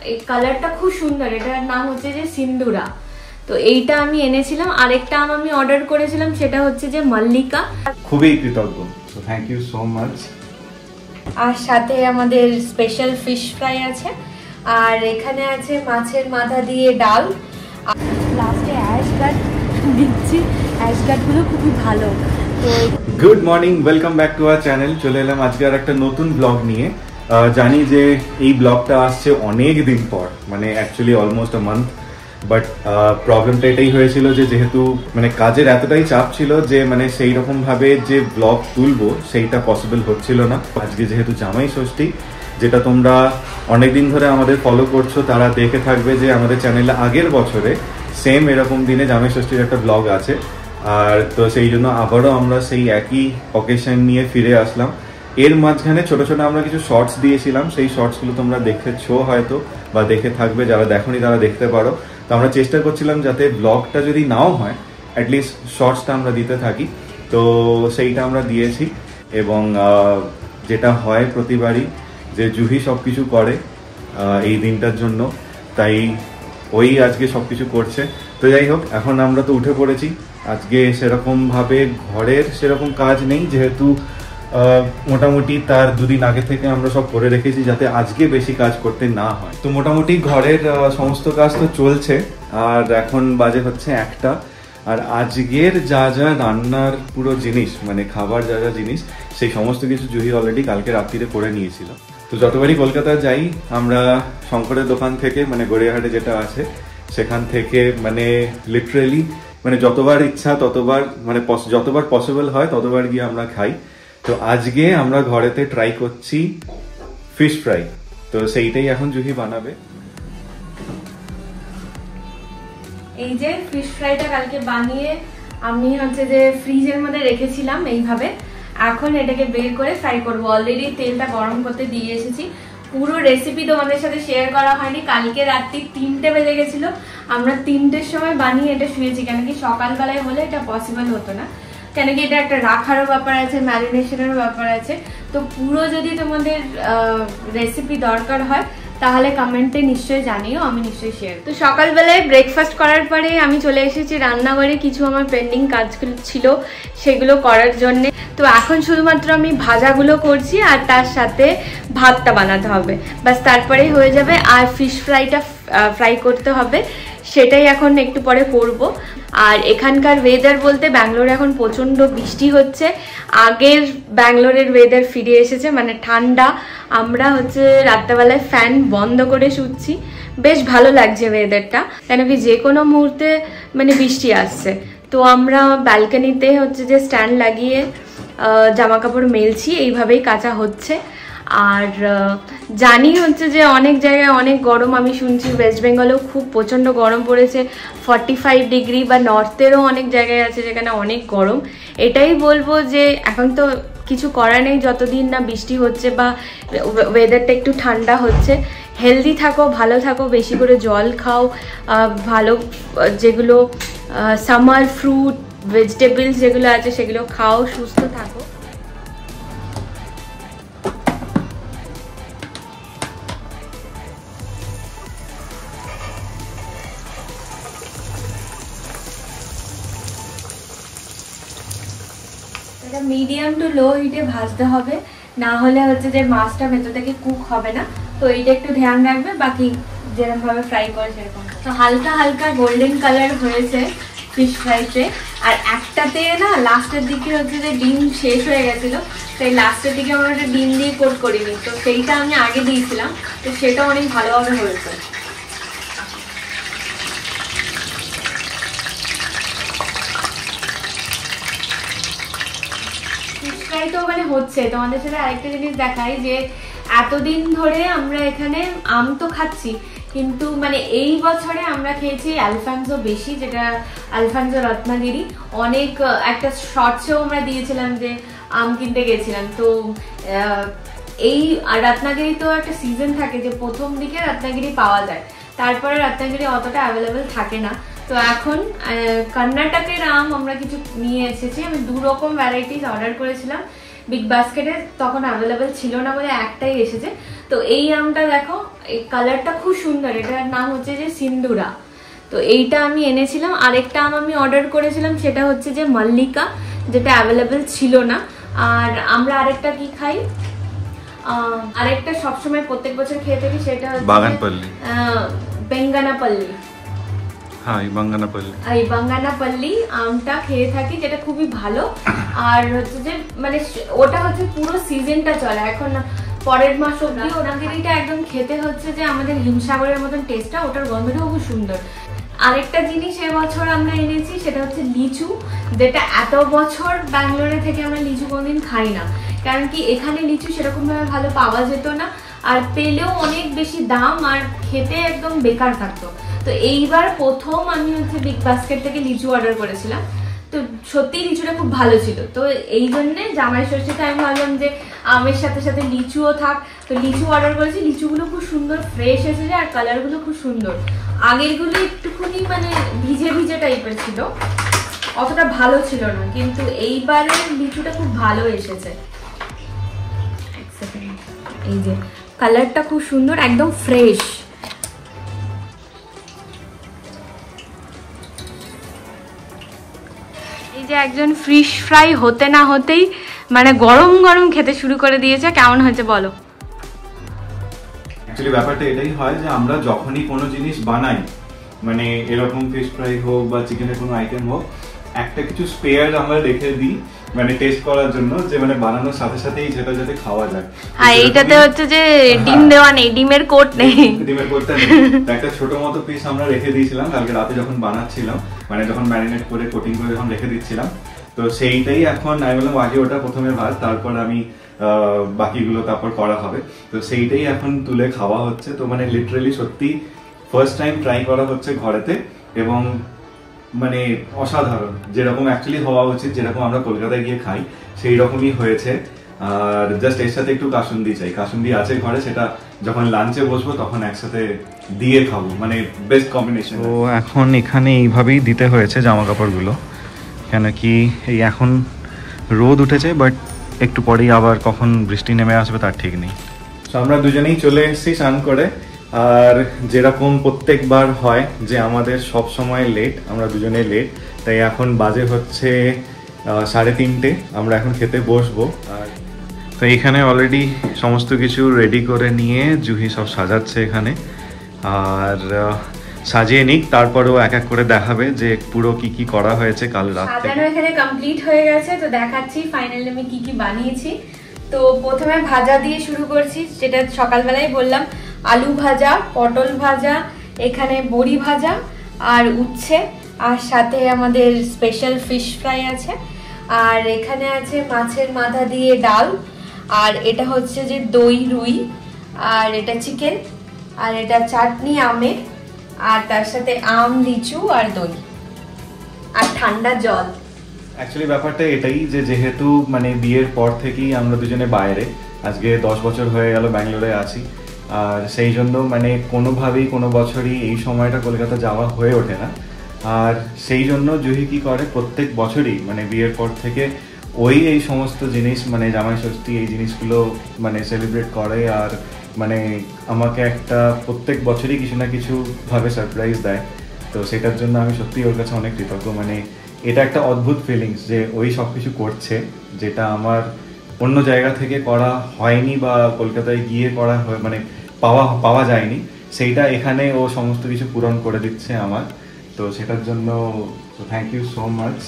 এই কালারটা খুব সুন্দর, এটার নাম হচ্ছে যে সিন্দুরা। তো এইটা আমি এনেছিলাম। আরেকটা আম আমি অর্ডার করেছিলাম, সেটা হচ্ছে যে মল্লিকা। খুবই কৃতজ্ঞ, so thank you so much. আর সাথে আমাদের স্পেশাল ফিশ ফ্রাই আছে, আর এখানে আছে মাছের মাথা দিয়ে ডাল। লাস্টে অ্যাশ গার্ড দিচ্ছি, অ্যাশ গার্ডগুলো খুবই ভালো। তো good morning, welcome back to our channel. চলে এলাম আজকে আর একটা নতুন ব্লগ নিয়ে। জানি যে এই ব্লগটা আসছে অনেক দিন পর, মানে actually almost a month, but প্রবলেমটা এটাই হয়েছিল যে যেহেতু মানে কাজের এতটাই চাপ ছিল যে মানে সেই রকম ভাবে যে ব্লগ তুলবো সেইটা পসিবল হচ্ছিল না। আজকে যেহেতু জামাই ষষ্ঠী, যেটা তোমরা অনেকদিন ধরে আমাদের ফলো করছো তারা দেখে থাকবে যে আমাদের চ্যানেলে আগের বছরে সেম এরকম দিনে জামাই ষষ্ঠীর একটা ব্লগ আছে। আর তো সেই জন্য আবারও আমরা সেই একই অকেশন নিয়ে ফিরে আসলাম। এর মাঝখানে ছোট ছোট আমরা কিছু শর্টস দিয়েছিলাম, সেই শর্টসগুলো তোমরা দেখেছো হয়তো বা দেখে থাকবে, যারা দেখোনি তারা দেখতে পারো। তো আমরা চেষ্টা করছিলাম যাতে ব্লগটা যদি নাও হয় অ্যাটলিস্ট শর্টসটা আমরা দিতে থাকি, তো সেইটা আমরা দিয়েছি। এবং যেটা হয় প্রতিবারই যে জুহি সব কিছু করে এই দিনটার জন্য, তাই ওই আজকে সব কিছু করছে। তো যাই হোক, এখন আমরা তো উঠে পড়েছি। আজকে সেরকমভাবে ঘরের সেরকম কাজ নেই, যেহেতু মোটামুটি তার দুদিন আগে থেকে আমরা সব করে রেখেছি যাতে আজকে বেশি কাজ করতে না হয়। তো মোটামুটি ঘরের সমস্ত কাজ তো চলছে। আর এখন বাজে হচ্ছে 1টা। আর আজকের যা যা রান্নার পুরো জিনিস, মানে খাবার যা যা জিনিস, সেই সমস্ত কিছু জুহি অলরেডি কালকে রাত্রিরে করে নিয়েছিল। তো যতবারই কলকাতা যাই আমরা শঙ্করের দোকান থেকে, মানে গড়িয়াহাটে যেটা আছে সেখান থেকে, মানে লিটারেলি মানে যতবার ইচ্ছা ততবার, মানে যতবার পসিবল হয় ততবার গিয়ে আমরা খাই। তো আজকে আমরা ঘরেতে ট্রাই করছি ফিশ ফ্রাই, তো সেইটাই এখন জুহি বানাবে। এই যে ফিশ ফ্রাইটা কালকে বানিয়ে আমি হচ্ছে যে ফ্রিজের মধ্যে রেখেছিলাম এইভাবে। এখন এটাকে বের করে ফ্রাই করব। অলরেডি তেলটা গরম করতে দিয়ে এসেছি। পুরো রেসিপি তোমাদের সাথে শেয়ার করা হয়নি। কালকে রাত্রি 3টে বেজে গেছিল, আমরা 3টের সময় বানিয়ে এটা শুয়েছি, কেন কি সকালবেলায় হলে এটা পসিবল হতো না, কেন কি এটা একটা রাখারও ব্যাপার আছে, ম্যারিনেশনেরও ব্যাপার আছে। তো পুরো যদি তোমাদের রেসিপি দরকার হয় তাহলে কমেন্টে নিশ্চয়ই জানিও, আমি নিশ্চয়ই শেয়ার। তো সকালবেলায় ব্রেকফাস্ট করার পরে আমি চলে এসেছি রান্নাঘরে। কিছু আমার পেন্ডিং কাজগুলো ছিল সেগুলো করার জন্য। তো এখন শুধুমাত্র আমি ভাজাগুলো করছি আর তার সাথে ভাতটা বানাতে হবে, বাস তারপরেই হয়ে যাবে। আর ফিশ ফ্রাইটা ফ্রাই করতে হবে, সেটাই এখন একটু পরে করব। আর এখানকার ওয়েদার বলতে ব্যাঙ্গালোরে এখন প্রচণ্ড বৃষ্টি হচ্ছে। আগের ব্যাঙ্গালোরের ওয়েদার ফিরে এসেছে, মানে ঠান্ডা। আমরা হচ্ছে রাত্রেবেলায় ফ্যান বন্ধ করে শুচ্ছি, বেশ ভালো লাগছে ওয়েদারটা, কেন কি যে কোনো মুহূর্তে মানে বৃষ্টি আসছে। তো আমরা ব্যালকনিতে হচ্ছে যে স্ট্যান্ড লাগিয়ে জামা কাপড় মেলছি, এইভাবেই কাচা হচ্ছে। আর জানি হচ্ছে যে অনেক জায়গায় অনেক গরম, আমি শুনছি ওয়েস্ট বেঙ্গলেও খুব প্রচণ্ড গরম পড়েছে, 45 ডিগ্রি, বা নর্থেরও অনেক জায়গায় আছে যেখানে অনেক গরম। এটাই বলবো যে এখন তো কিছু করার নেই, যতদিন না বৃষ্টি হচ্ছে বা ওয়েদারটা একটু ঠান্ডা হচ্ছে। হেলদি থাকো, ভালো থাকো, বেশি করে জল খাও, ভালো যেগুলো সামার ফ্রুট ভেজিটেবলস যেগুলো আছে সেগুলো খাও, সুস্থ থাকো। এটা মিডিয়াম টু লো হিটে ভাজতে হবে, না হলে হচ্ছে যে মাছটা ভেতর থেকে কুক হবে না। তো এইটা একটু ধ্যান রাখবে, বাকি যেরকম ভাবে ফ্রাই করে সেরকম। তো হালকা হালকা গোল্ডেন কালার হয়েছে ফিশ ফ্রাইতে। আর একটাতে না লাস্টের দিকে হচ্ছে যে ডিম শেষ হয়ে গেছিল, তাই লাস্টের দিকে আমরা একটা ডিম দিয়ে কোট করিনি, তো সেইটা আমি আগে দিয়েছিলাম, তো সেটা অনেক ভালোভাবে হয়েছে। তো মানে হচ্ছে তোমাদের সাথে আরেকটা জিনিস দেখাই, যে এতদিন ধরে আমরা এখানে আম তো খাচ্ছি, কিন্তু মানে এই বছরে আমরা খেয়েছি আলফানসো বেশি, যেটা আলফানসো রত্নাগিরি। অনেক একটা শর্টসেও আমরা দিয়েছিলাম যে আম কিনতে গেছিলাম। তো এই রত্নাগিরি তো একটা সিজন থাকে যে প্রথম দিকে রত্নাগিরি পাওয়া যায়, তারপরে রত্নাগিরি অতটা অ্যাভেলেবেল থাকে না। তো এখন কর্ণাটকের আম আমরা কিছু নিয়ে এসেছি। আমি 2 রকম ভ্যারাইটিস অর্ডার করেছিলাম, বিগ বাস্কেটে তখন অ্যাভেলেবেল ছিল না বলে একটাই এসেছে। তো এই আমটা দেখো, এই কালারটা খুব সুন্দর, এটার নাম হচ্ছে যে সিন্দুরা। তো এইটা আমি এনেছিলাম। আরেকটা আম আমি অর্ডার করেছিলাম, সেটা হচ্ছে যে মল্লিকা, যেটা অ্যাভেলেবেল ছিল না। আর আমরা আরেকটা কি খাই, আরেকটা সবসময় প্রত্যেক বছর খেয়ে থাকি, সেটা হচ্ছে বাগানপল্লী, বেঙ্গানাপল্লী। হ্যাঁ, এই বাঙ্গানাপল্লী আমটা খেয়ে থাকি, যেটা খুবই ভালো। আর হচ্ছে যে মানে ওটা হচ্ছে পুরো সিজনটা চলে, এখন পরের মাস অব্দি ওনাগিরিটা একদম খেতে হচ্ছে যে আমাদের হিমসাগরের মতন টেস্টটা, ওটার গন্ধটাও খুব সুন্দর। আরেকটা জিনিস এবছর আমরা এনেছি, সেটা হচ্ছে লিচু, যেটা এত বছর ব্যাঙ্গালোরে থেকে আমরা লিচু কোনোদিন খাই না, কারণ কি এখানে লিচু সেরকম ভাবে ভালো পাওয়া যেত না, আর পেলেও অনেক বেশি দাম, আর খেতে একদম বেকার থাকতো। তো এইবার প্রথম আমি হচ্ছে বিগ বাস্কেট থেকে লিচু অর্ডার করেছিলাম, তো সত্যি লিচুটা খুব ভালো ছিল। তো এই জন্যে জামাই ষষ্ঠীতে আমি ভাবলাম যে আমের সাথে সাথে লিচুও থাক, তো লিচু অর্ডার করেছি। লিচুগুলো খুব সুন্দর ফ্রেশ এসেছে, আর কালারগুলো খুব সুন্দর। আগেরগুলো একটুখানি মানে ভিজে ভিজে টাইপের ছিল, অতটা ভালো ছিল না, কিন্তু এইবারের লিচুটা খুব ভালো এসেছে। এই যে কালারটা খুব সুন্দর, একদম ফ্রেশ। এই যে একজন ফিশ ফ্রাই হতে না হতেই মানে গরম গরম খেতে শুরু করে দিয়েছে। কেমন হয়েছে বলো? অ্যাকচুয়ালি ব্যাপারটা এটাই হয় যে আমরা যখনই কোনো জিনিস বানাই, মানে এরকম ফিশ ফ্রাই হোক বা চিকেনের কোনো আইটেম হোক, একটা কিছু স্পেয়ার আমরা রেখে দিই মানে টেস্ট করার জন্য, যে মানে বানানোর সাথে সাথেই যেটা যাতে খাওয়া যায়। হ্যাঁ, এইটাতে হচ্ছে যে ডিম দেওয়া নেই, ডিমের কোট নেই, ডিমের কোটটা নেই। একটা ছোট মতো পিস আমরা রেখে দিয়েছিলাম কালকে রাতে যখন বানাচ্ছিলাম, মানে যখন ম্যারিনেট করে কোটিং করে যখন রেখে দিচ্ছিলাম। তো সেইটাই এখন আমি বললাম আগে ওটা প্রথমে ভাত, তারপর আমি বাকিগুলো তারপর করা হবে। তো সেইটাই এখন তুলে খাওয়া হচ্ছে। তো মানে লিটারালি সত্যি ফার্স্ট টাইম ট্রাই করা হচ্ছে ঘরেতে, এবং মানে অসাধারণ, যেরকম অ্যাকচুয়ালি হওয়া উচিত, যেরকম আমরা কলকাতায় গিয়ে খাই সেই রকমই হয়েছে। আর জাস্ট এর সাথে একটু কাসুন্দি চাই, কাসুন্দি আছে ঘরে, সেটা যখন লাঞ্চে বসবো তখন একসাথে দিয়ে খাবো, মানে বেস্ট কম্বিনেশন। তো এখন এখানে এইভাবেই দিতে হয়েছে জামা কাপড়গুলো, কেন কি এই এখন রোদ উঠেছে, বাট একটু পরেই আবার কখন বৃষ্টি নেমে আসবে তার ঠিক নেই। তো আমরা দুজনেই চলে এসেছি স্নান করে, আর যেরকম প্রত্যেকবার হয় যে আমাদের সব সময় লেট, আমরা দুজনে লেট, তাই এখন বাজে হচ্ছে 3:30, আমরা এখন খেতে বসবো। আর তো এখানে অলরেডি সমস্ত কিছু রেডি করে নিয়ে জুহি সব সাজাচ্ছে এখানে, আর সাজিয়ে নিক, তারপরেও এক এক করে দেখাবে যে পুরো কি কি করা হয়েছে কাল রাত থেকে। সাজানো এখানে কমপ্লিট হয়ে গেছে, তো দেখাচ্ছি ফাইনালি আমি কি কি বানিয়েছি। তো প্রথমে ভাজা দিয়ে শুরু করছি, যেটা সকালবেলায় বললাম, আলু ভাজা, পটল ভাজা, এখানে বড়ি ভাজা আর উচ্ছে, আর সাথে আমাদের স্পেশাল ফিশ ফ্রাই আছে, আর এখানে আছে মাছের মাথা দিয়ে ডাল, আর এটা হচ্ছে যে দই রুই, আর এটা চিকেন, আর এটা চাটনি আমের, আর তার সাথে আম, লিচু আর দই, আর ঠান্ডা জল। অ্যাকচুয়ালি ব্যাপারটা এটাই যে যেহেতু মানে বিয়ের পর থেকেই আমরা দুজনে বাইরে, আজকে 10 বছর হয়ে গেল ব্যাঙ্গালোরে আছি, আর সেই জন্য মানে কোনোভাবেই কোনো বছরই এই সময়টা কলকাতা যাওয়া হয়ে ওঠে না। আর সেই জন্য জুহি কি করে, প্রত্যেক বছরই মানে বিয়ের পর থেকে এই সমস্ত জিনিস মানে জামাই ষষ্ঠী এই জিনিসগুলো মানে সেলিব্রেট করে, আর মানে আমাকে একটা প্রত্যেক বছরই কিছু না কিছু ভাবে সারপ্রাইজ দেয়। তো সেটার জন্য আমি সত্যি ওর কাছে অনেক কৃতজ্ঞ। মানে এটা একটা অদ্ভুত ফিলিংস যে ওই সব কিছু করছে, যেটা আমার অন্য জায়গা থেকে করা হয়নি বা কলকাতায় গিয়ে করা মানে পাওয়া যায়নি, সেইটা এখানে ও সমস্ত কিছু পূরণ করে দিচ্ছে আমার। তো সেটার জন্য থ্যাংক ইউ সো মাচ।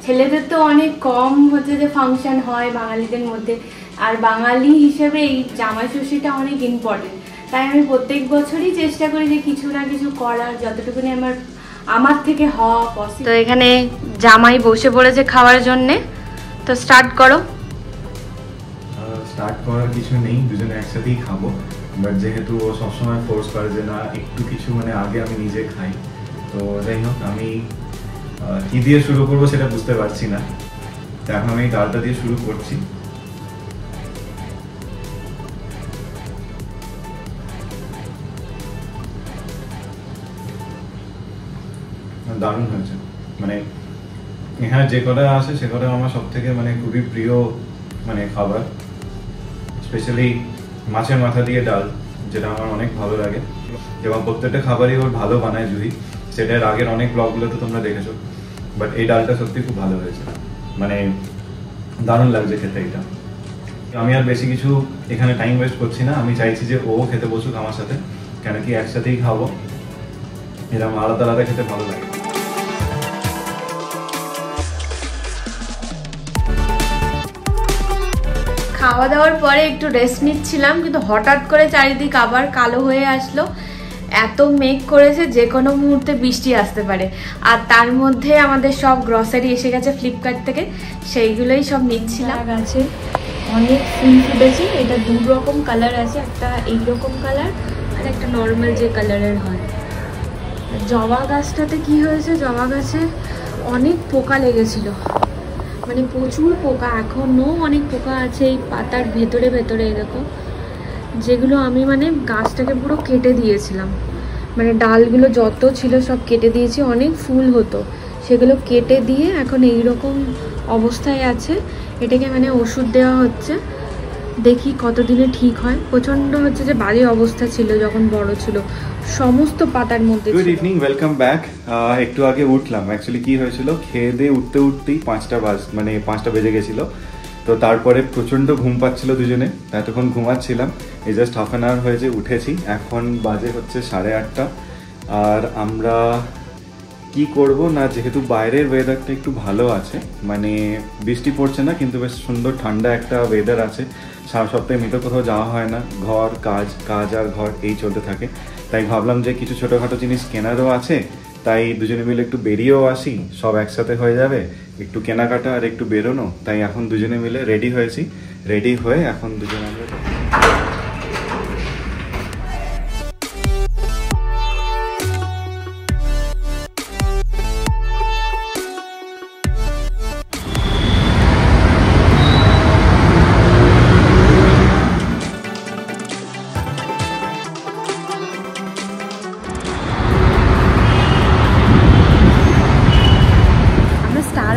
ছেলেদের তো অনেক কম হচ্ছে যে ফাংশন হয় বাঙালিদের মধ্যে, আর বাঙালি হিসেবে এই জামাই ষষ্ঠীটা অনেক ইম্পর্টেন্ট, তাই আমি প্রত্যেক বছরই চেষ্টা করি যে কিছু না কিছু করার, যতটুকুনি আমার থেকে হওয়া পসিবল। তো এখানে জামাই বসে পড়েছে খাওয়ার জন্য, তো স্টার্ট করো। স্টার্ট করার কিছু নেই, দুজনে একসাথেই খাবো, বাট যেহেতু ও সবসময় ফোর্স করে যে না একটু কিছু মানে আগে আমি নিজে খাই, তো যাই হোক আমি কি দিয়ে শুরু করবো সেটা বুঝতে পারছি না। তো এখন আমি ডালটা দিয়ে শুরু করছি। দারুণ হয়েছে, মানে হ্যাঁ, যে কটা আছে সে কটা আমার সব থেকে মানে খুবই প্রিয় মানে খাবার, স্পেশালি মাছের মাথা দিয়ে ডাল, যেটা আমার অনেক ভালো লাগে এবং প্রত্যেকটা খাবারই ওর ভালো বানায় জুহি। সেটার আগের অনেক ব্লগগুলো তো তোমরা দেখেছো, বাট এই ডালটা সত্যি খুব ভালো হয়েছে, মানে দারুণ লাগছে খেতে এটা। আমি আর বেশি কিছু এখানে টাইম ওয়েস্ট করছি না, আমি চাইছি যে ও খেতে বসুক আমার সাথে, কেন কি একসাথেই খাবো, এরকম আলাদা আলাদা খেতে ভালো লাগে। খাওয়া দাওয়ার পরে একটু রেস্ট নিচ্ছিলাম, কিন্তু হঠাৎ করে চারিদিক আবার কালো হয়ে আসলো। এত মেঘ করেছে, যে কোনো মুহূর্তে বৃষ্টি আসতে পারে। আর তার মধ্যে আমাদের সব গ্রসারি এসে গেছে ফ্লিপকার্ট থেকে, সেইগুলোই সব নিচ্ছিলাম। গাছে অনেক ফুল ফুটেছে, এটা দু রকম কালার আছে, একটা এইরকম কালার আর একটা নর্মাল যে কালারের হয়। জবা গাছটাতে কি হয়েছে, জবা গাছে অনেক পোকা লেগেছিল, মানে প্রচুর পোকা, এখনও অনেক পোকা আছে এই পাতার ভেতরে ভেতরে। দেখো, যেগুলো আমি মানে গাছটাকে পুরো কেটে দিয়েছিলাম, মানে ডালগুলো যত ছিল সব কেটে দিয়েছি, অনেক ফুল হতো, সেগুলো কেটে দিয়ে এখন এই রকম অবস্থায় আছে। এটাকে মানে ওষুধ দেওয়া হচ্ছে, দেখি কতদিনে ঠিক হয়। প্রচণ্ড হচ্ছে যে বাজে অবস্থা ছিল যখন বড় ছিল, সমস্ত পাতার মধ্যে। Good evening, welcome back. একটু আগে উঠলাম, অ্যাকচুয়ালি কি হয়েছিল, খেয়ে দিয়ে উঠতে উঠতেই 5টা বেজে গেছিল। তো তারপরে প্রচণ্ড ঘুম পাচ্ছিল দুজনে, এতক্ষণ ঘুমাচ্ছিলাম, এই জাস্ট হাফ অ্যান আওয়ার হয়েছে উঠেছি, এখন বাজে হচ্ছে 8:30। আর আমরা কি করব না, যেহেতু বাইরের ওয়েদারটা একটু ভালো আছে, মানে বৃষ্টি পড়ছে না, কিন্তু বেশ সুন্দর ঠান্ডা একটা ওয়েদার আছে। সারা সপ্তাহে এমনিতে কোথাও যাওয়া হয় না, ঘর কাজ কাজ আর ঘর এই চলতে থাকে। তাই ভাবলাম যে কিছু ছোটোখাটো জিনিস কেনারও আছে, তাই দুজনে মিলে একটু বেরিয়েও আসি, সব একসাথে হয়ে যাবে, একটু কেনাকাটা আর একটু বেরোনো। তাই এখন দুজনে মিলে রেডি হয়েছি, রেডি হয়ে এখন দুজনে আমরা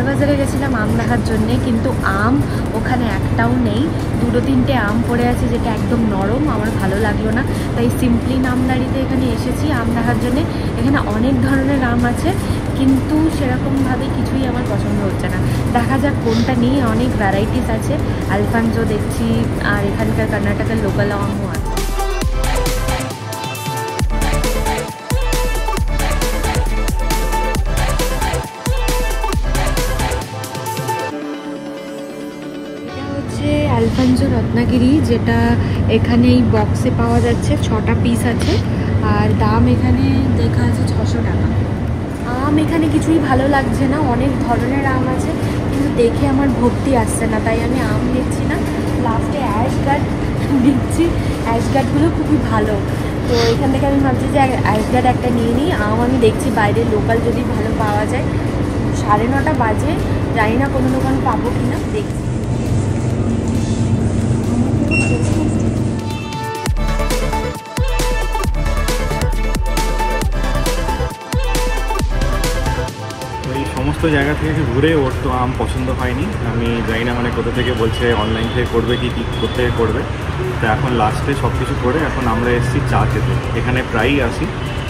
বাজারে গেছিলাম আম দেখার জন্যে, কিন্তু আম ওখানে একটাও নেই। 2-3টে আম পড়ে আছে, যেটা একদম নরম, আমার ভালো লাগলো না। তাই সিম্পলি নামদারিতে এখানে এসেছি আম দেখার জন্যে। এখানে অনেক ধরনের আম আছে, কিন্তু সেরকমভাবে কিছুই আমার পছন্দ হচ্ছে না। দেখা যাক কোনটা নিই, অনেক ভ্যারাইটিস আছে। আলফানজো দেখছি, আর এখানকার কর্ণাটকের লোকাল আমও আছে। আলফানজো রত্নাগিরি, যেটা এখানে এই বক্সে পাওয়া যাচ্ছে, 6টা পিস আছে, আর দাম এখানে দেখা আছে 600 টাকা। আম এখানে কিছুই ভালো লাগছে না, অনেক ধরনের আম আছে, কিন্তু দেখে আমার ভক্তি আসছে না, তাই আমি আম নিচ্ছি না। লাস্টে অ্যাশগার্ড দিচ্ছি, অ্যাশগার্ডগুলো খুবই ভালো। তো এখান থেকে আমি ভাবছি যে অ্যাশগার্ড একটা নিয়ে নিই। আম আমি দেখছি বাইরে লোকাল যদি ভালো পাওয়া যায়। 9:30 বাজে, জানি না কোনো দোকান পাবো কিনা, দেখছি। সমস্ত জায়গা থেকে ঘুরে ওর তো আম পছন্দ হয়নি, আমি জানি না মানে কোথা থেকে বলছে অনলাইন থেকে করবে কি কোথেকে করবে। তো এখন লাস্টে সব কিছু করে এখন আমরা এসেছি চা খেতে। এখানে প্রায়ই আসি,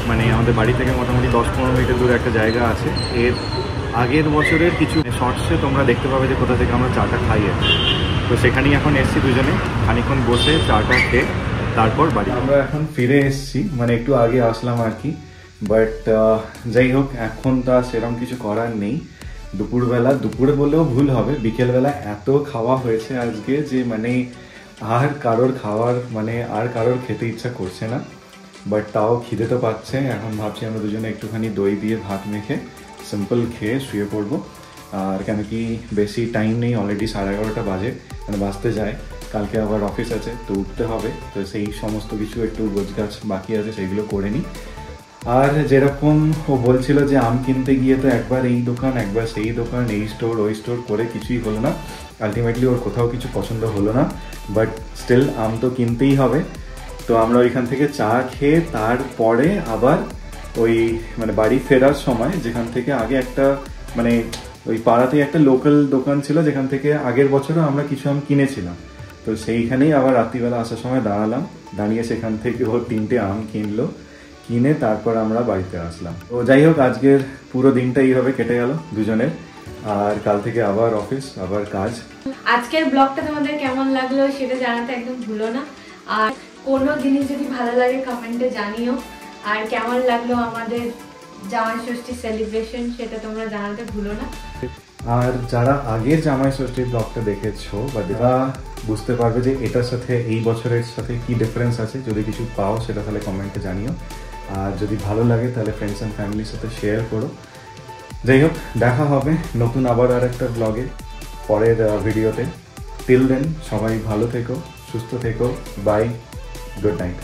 মানে আমাদের বাড়ি থেকে মোটামুটি 10-15 মিনিটের দূরে একটা জায়গা আছে। এর আগের বছরের কিছু শর্টসে তোমরা দেখতে পাবে যে কোথা থেকে আমরা চাটা খাই। তো সেখানেই এখন এসেছি দুজনে, খানিক্ষণ বসে চাটা খেয়ে তারপর বাড়ি। আমরা এখন ফিরে এসেছি, মানে একটু আগে আসলাম আর কি। বাট যাই হোক, এখন তো সেরকম কিছু করার নেই। দুপুরে বললেও ভুল হবে, বিকেলবেলা এত খাওয়া হয়েছে আজকে যে মানে আর কারোর খেতে ইচ্ছা করছে না। বাট তাও খিদে তো পাচ্ছে। এখন ভাবছি আমরা দুজনে একটুখানি দই দিয়ে ভাত মেখে সিম্পল খেয়ে শুয়ে পড়বো। আর কেন কি বেশি টাইম নেই, অলরেডি 11:30 বাজে, মানে বাজতে যায়। কালকে আবার অফিস আছে, তো উঠতে হবে। তো সেই সমস্ত কিছু একটু গোছগাছ বাকি আছে, সেইগুলো করে নিই। আর যেরকম ও বলছিল যে আম কিনতে গিয়ে তো একবার এই দোকান একবার সেই দোকান, এই স্টোর ওই স্টোর করে কিছুই হলো না। আলটিমেটলি ওর কোথাও কিছু পছন্দ হলো না, বাট স্টিল আম তো কিনতেই হবে। তো আমরা ওইখান থেকে চা খেয়ে তারপরে আবার ওই মানে বাড়ি ফেরার সময়, যেখান থেকে আগে একটা মানে ওই পাড়াতেই একটা লোকাল দোকান ছিল যেখান থেকে আগের বছরও আমরা কিছু আম কিনেছিলাম। তো সেইখানেই আবার রাত্রিবেলা আসার সময় দাঁড়িয়ে সেখান থেকে ও 3টে আম কিনলো, কিনে তারপর আমরা বাড়িতে আসলাম। তো যাই হোক, আজকের পুরো দিনটা এইভাবে কেটে গেল দুজনের, আর কাল থেকে আবার অফিস, আবার কাজ। আজকের ব্লগটা তোমাদের কেমন লাগলো সেটা জানাতে একদম ভুলো না, আর কোনো জিনিস যদি ভালো লাগে কমেন্টে জানিও, আর কেমন লাগলো আমাদের জামাই ষষ্ঠী সেলিব্রেশন সেটা তোমরা জানাতে ভুলো না। আর যারা আগের জামাই ষষ্ঠীর ব্লগটা দেখেছো বা যারা বুঝতে পারবে যে এটার সাথে এই বছরের সাথে কি ডিফারেন্স আছে, যদি কিছু পাও সেটা তাহলে কমেন্টে জানিও, আর যদি ভালো লাগে তাহলে ফ্রেন্ডস অ্যান্ড ফ্যামিলির সাথে শেয়ার করো। যাই হোক, দেখা হবে নতুন আবার আর একটা ব্লগে পরের ভিডিওতে। টিল দেন সবাই ভালো থেকো, সুস্থ থেকো, বাই, গুড নাইট।